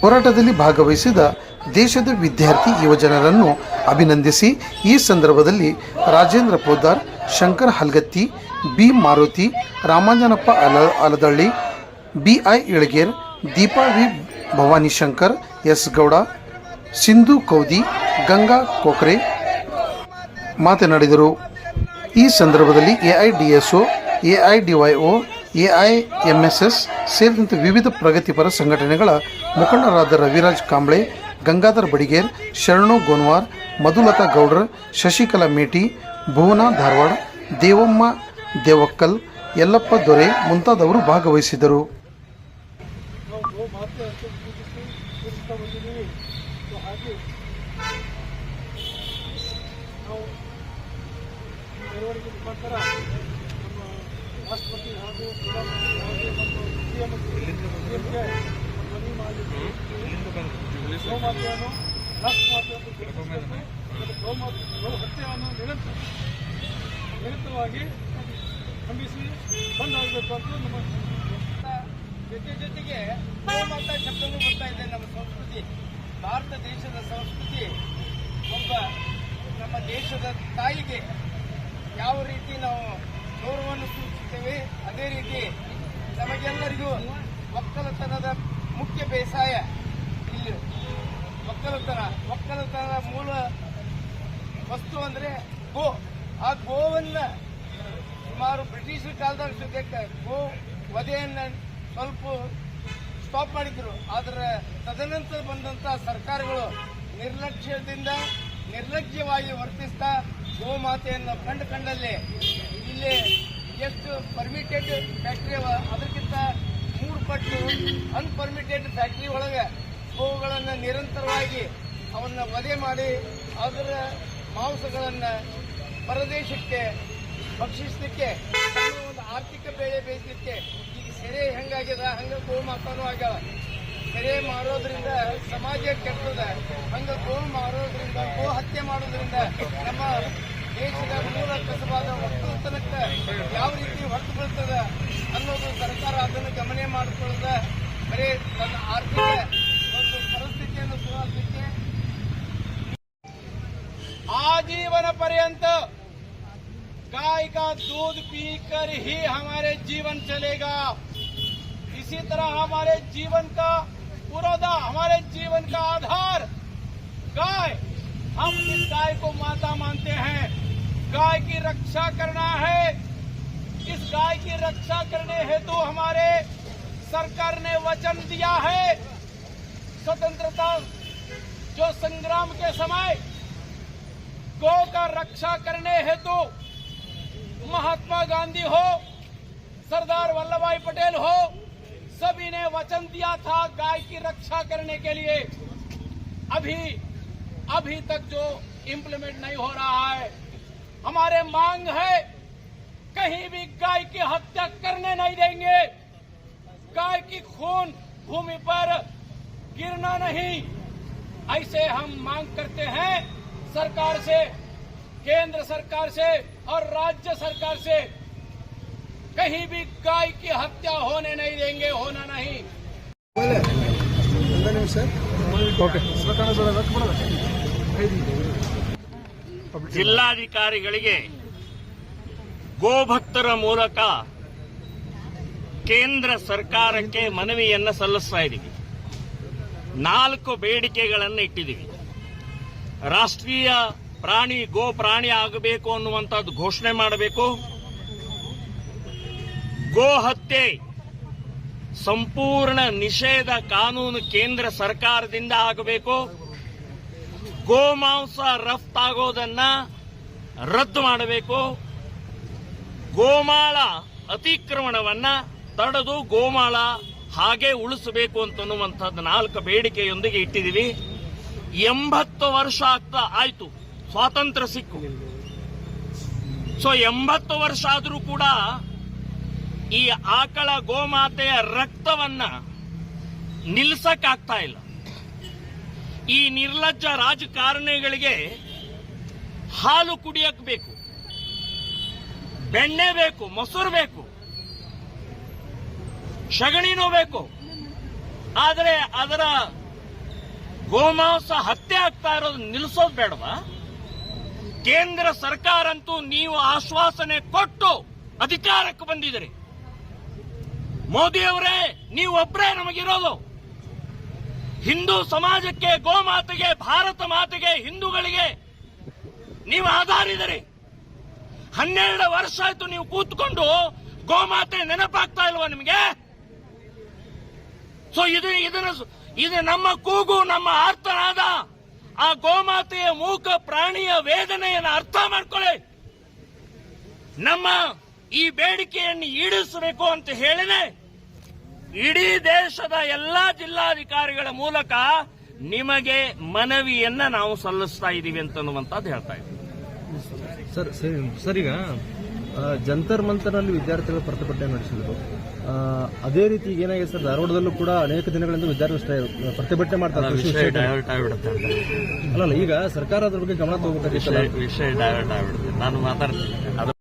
ಹೋರಾಟದಲ್ಲಿ ಭಾಗವಹಿಸಿದ ದೇಶದ ವಿದ್ಯಾರ್ಥಿ ಯುವಜನರನ್ನು ಅಭಿನಂದಿಸಿ ಈ ಸಂದರ್ಭದಲ್ಲಿ Rajendra Poddar, Shankar Halgatti, B Maruti, Ramanjanappa Aladalli, BI Ilager, Deepa V Bhavanishankar, S Gowda, Sindhu Kaudi, Ganga Kokre ಮಾತನಾಡಿದರು. ಈ ಸಂದರ್ಭದಲ್ಲಿ ಎಐಡಿಎಸ್ಒ, ಎಐಡಿವೈಒ, ಎಐಎಂಎಸ್ಎಸ್ ಸೇರಿದಂತೆ ವಿವಿಧ ಪ್ರಗತಿಪರ ಸಂಘಟನೆಗಳ ಮುಖಂಡರಾದ ರವಿರಾಜ್ ಕಾಂಬ್ಳೆ, ಗಂಗಾಧರ್ ಬಡಿಗೇರ್, ಶರಣು ಗೋನ್ವಾರ್, ಮಧುಲತಾ ಗೌಡ್ರ, ಶಶಿಕಲಾ ಮೇಟಿ, ಭುವನಾ ಧಾರವಾಡ, ದೇವಮ್ಮ ದೇವಕ್ಕಲ್, ಯಲ್ಲಪ್ಪ ದೊರೆ ಮುಂತಾದವರು ಭಾಗವಹಿಸಿದರು. ರಾಷ್ಟ್ರಪತಿ ಹಾಗೂ ಪ್ರಧಾನಮಂತ್ರಿ ಗೋಮಾತೆಯನ್ನು ರಾಷ್ಟ್ರಮಾತೆಯನ್ನು ಗೋ ಹತ್ಯೆಯನ್ನು ನಿರಂತರವಾಗಿ ಖಂಡಿಸಿ ಬಂದಾಗಬೇಕು ಅಂತ ನಮ್ಮ ಜೊತೆಗೆ ಗೋಮಾತಾ ಶಬ್ದನೂ ಬರ್ತಾ ಇದೆ. ನಮ್ಮ ಸಂಸ್ಕೃತಿ, ಭಾರತ ದೇಶದ ಸಂಸ್ಕೃತಿ, ಒಬ್ಬ ನಮ್ಮ ದೇಶದ ತಾಯಿಗೆ ಯಾವ ರೀತಿ ನಾವು ಗೌರವವನ್ನು ಸೂಚಿಸುತ್ತೇವೆ, ಅದೇ ರೀತಿ ನಮಗೆಲ್ಲರಿಗೂ ಒಕ್ಕಲತನದ ಮುಖ್ಯ ಬೇಸಾಯ ಇಲ್ಲಿ ಒಕ್ಕಲತನದ ಮೂಲ ವಸ್ತು ಅಂದರೆ ಗೋ. ಆ ಗೋವನ್ನ ಸುಮಾರು ಬ್ರಿಟಿಷರ ಕಾಲದ ಜೊತೆಗೆ ಗೋ ವಧೆಯನ್ನು ಸ್ವಲ್ಪ ಸ್ಟಾಪ್ ಮಾಡಿದ್ರು. ಆದರೆ ತದನಂತರ ಬಂದಂತಹ ಸರ್ಕಾರಗಳು ನಿರ್ಲಕ್ಷ್ಯವಾಗಿ ವರ್ತಿಸ್ತಾ ಗೋಮಾತೆಯನ್ನು ಕಂಡಲ್ಲಿ ಇಲ್ಲಿ ಎಷ್ಟು ಪರ್ಮಿಟೆಡ್ ಫ್ಯಾಕ್ಟ್ರಿ ಅವ ಅದಕ್ಕಿಂತ 3 ಪಟ್ಟು ಅನ್ಪರ್ಮಿಟೆಡ್ ಫ್ಯಾಕ್ಟ್ರಿ ಒಳಗೆ ಗೋವುಗಳನ್ನು ನಿರಂತರವಾಗಿ ಅವನ್ನ ವಧೆ ಮಾಡಿ ಅದರ ಮಾಂಸಗಳನ್ನು ಪರದೇಶಕ್ಕೆ ಭಕ್ಷಿಸಲಿಕ್ಕೆ ಒಂದು ಆರ್ಥಿಕ ಬೆಳೆ ಬೇಯಿಸಲಿಕ್ಕೆ ಈಗ ಸೆರೆ ಹೆಂಗಾಗ್ಯದ ಹಂಗ ಗೋಮಾತಾನೂ ಆಗ್ಯಾವ. ಸೆರೆ ಮಾರೋದ್ರಿಂದ ಸಮಾಜ ಕೆಟ್ಟದ, ಹಂಗ ಗೋ ಮಾರೋದ್ರಿಂದ ಗೋ ಹತ್ಯೆ ಮಾಡೋದ್ರಿಂದ ನಮ್ಮ ದೇಶದ ಮೂಲ ಕಸಬಾದ ಒಕ್ಕಲತನಕ್ಕೆ ಯಾವ ರೀತಿ ಹೊರತು ಬೀಳ್ತದ ಅನ್ನೋದು ಸರ್ಕಾರ ಅದನ್ನು ಗಮನ ಮಾಡಿಕೊಳ್ಳದ ಬರೀ ತನ್ನ ಆರ್ಥಿಕ ಒಂದು ಪರಿಸ್ಥಿತಿಯನ್ನು ಸುಧಾರಿಸಲಿಕ್ಕೆ आजीवन पर्यंत गाय का दूध पीकर ही हमारे जीवन चलेगा. इसी तरह हमारे जीवन का पुरोधा, हमारे जीवन का आधार गाय. हम इस गाय को माता मानते हैं. गाय की रक्षा करना है. इस गाय की रक्षा करने हेतु हमारे सरकार ने वचन दिया है. स्वतंत्रता जो संग्राम के समय गौ का रक्षा करने हेतु महात्मा गांधी हो, सरदार वल्लभ भाई पटेल हो, सभी ने वचन दिया था गाय की रक्षा करने के लिए. अभी तक जो इम्प्लीमेंट नहीं हो रहा है. हमारे मांग है कहीं भी गाय की हत्या करने नहीं देंगे. गाय की खून भूमि पर गिरना नहीं. ऐसे हम मांग करते हैं सरकार से, केंद्र सरकार से और राज्य सरकार से. कहीं भी गाय की हत्या होने नहीं देंगे, होना नहीं. ಜಿಲ್ಲಾಧಿಕಾರಿಗಳಿಗೆ ಗೋಭಕ್ತರ ಮೂಲಕ ಕೇಂದ್ರ ಸರ್ಕಾರಕ್ಕೆ ಮನವಿಯನ್ನು ಸಲ್ಲಿಸ್ತಾ ಇದ್ದೀವಿ. 4 ಬೇಡಿಕೆಗಳನ್ನು ಇಟ್ಟಿದ್ದೀವಿ. ರಾಷ್ಟ್ರೀಯ ಪ್ರಾಣಿ ಗೋ ಪ್ರಾಣಿ ಆಗಬೇಕು ಅನ್ನುವಂಥದ್ದು ಘೋಷಣೆ ಮಾಡಬೇಕು. ಗೋ ಹತ್ಯೆ ಸಂಪೂರ್ಣ ನಿಷೇಧ ಕಾನೂನು ಕೇಂದ್ರ ಸರ್ಕಾರದಿಂದ ಆಗಬೇಕು. ಗೋಮಾಂಸ ರಫ್ತಾಗೋದನ್ನ ರದ್ದು ಮಾಡಬೇಕು. ಗೋಮಾಳ ಅತಿಕ್ರಮಣವನ್ನ ತಡೆದು ಗೋಮಾಳ ಹಾಗೆ ಉಳಿಸಬೇಕು ಅಂತನ್ನುವಂಥದ್ದು 4 ಬೇಡಿಕೆಯೊಂದಿಗೆ ಇಟ್ಟಿದ್ದೀವಿ. 80 ವರ್ಷ ಆಯ್ತು ಸ್ವಾತಂತ್ರ್ಯ ಸಿಕ್ಕು. 80 ವರ್ಷ ಆದರೂ ಕೂಡ ಈ ಆಕಳ ಗೋಮಾತೆಯ ರಕ್ತವನ್ನ ನಿಲ್ಲಿಸಕ್ಕಾಗ್ತಾ ಇಲ್ಲ. ಈ ನಿರ್ಲಜ್ಜ ರಾಜಕಾರಣಿಗಳಿಗೆ ಹಾಲು ಕುಡಿಯಕ್ ಬೇಕು, ಬೆಣ್ಣೆ ಬೇಕು, ಮೊಸರು ಬೇಕು, ಸಗಣಿನೂ ಬೇಕು. ಆದರೆ ಅದರ ಗೋಮಾಂಸ ಹತ್ಯೆ ಆಗ್ತಾ ಇರೋದು ನಿಲ್ಲಿಸೋದು ಬೇಡವಾ? ಕೇಂದ್ರ ಸರ್ಕಾರ ಅಂತೂ ನೀವು ಆಶ್ವಾಸನೆ ಕೊಟ್ಟು ಅಧಿಕಾರಕ್ಕೆ ಬಂದಿದ್ದೀರಿ. ಮೋದಿಯವರೇ, ನೀವು ಒಬ್ಬರೇ ನಮಗಿರೋದು. ಹಿಂದೂ ಸಮಾಜಕ್ಕೆ, ಗೋಮಾತೆಗೆ, ಭಾರತ ಮಾತೆಗೆ, ಹಿಂದೂಗಳಿಗೆ ನೀವು ಆಧಾರಿದ್ದೀರಿ. 12 ವರ್ಷ ಆಯ್ತು ನೀವು ಕೂತ್ಕೊಂಡು. ಗೋಮಾತೆ ನೆನಪಾಗ್ತಾ ಇಲ್ವಾ ನಿಮಗೆ? ಸೊ ಇದು ನಮ್ಮ ಕೂಗು, ನಮ್ಮ ಆರ್ತನಾದ. ಆ ಗೋಮಾತೆಯ ಮೂಕ ಪ್ರಾಣಿಯ ವೇದನೆಯನ್ನು ಅರ್ಥ ಮಾಡ್ಕೊಳ್ಳಿ. ನಮ್ಮ ಈ ಬೇಡಿಕೆಯನ್ನು ಈಡೇರಿಸಬೇಕು ಅಂತ ಹೇಳಿದೆ ಇಡೀ ದೇಶದ ಎಲ್ಲಾ ಜಿಲ್ಲಾಧಿಕಾರಿಗಳ ಮೂಲಕ ನಿಮಗೆ ಮನವಿಯನ್ನ ನಾವು ಸಲ್ಲಿಸ್ತಾ ಇದ್ದೀವಿ ಅಂತನ್ನುವಂಥದ್ದು ಹೇಳ್ತಾ ಇದ್ದೀವಿ. ಸರ್ ಈಗ ಜಂತರ್ ಮಂತರ್ನಲ್ಲಿ ವಿದ್ಯಾರ್ಥಿಗಳು ಪ್ರತಿಭಟನೆ ನಡೆಸಿದ್ರು. ಅದೇ ರೀತಿ ಏನಾಗಿದೆ ಸರ್, ಧಾರವಾಡದಲ್ಲೂ ಕೂಡ ಅನೇಕ ದಿನಗಳಿಂದ ವಿದ್ಯಾರ್ಥಿಗಳು ಪ್ರತಿಭಟನೆ ಮಾಡ್ತಾರೆ. ಅಲ್ಲ, ಈಗ ಸರ್ಕಾರ ಅದ್ರ ಬಗ್ಗೆ ಗಮನ ತಗೋಬೇಕಾಗಿತ್ತು. ವಿಷಯ ಡೈವರ್ಟ್ ಆಗ್ಬಿಡುತ್ತೆ. ನಾನು ಮಾತಾಡ್ತೀನಿ.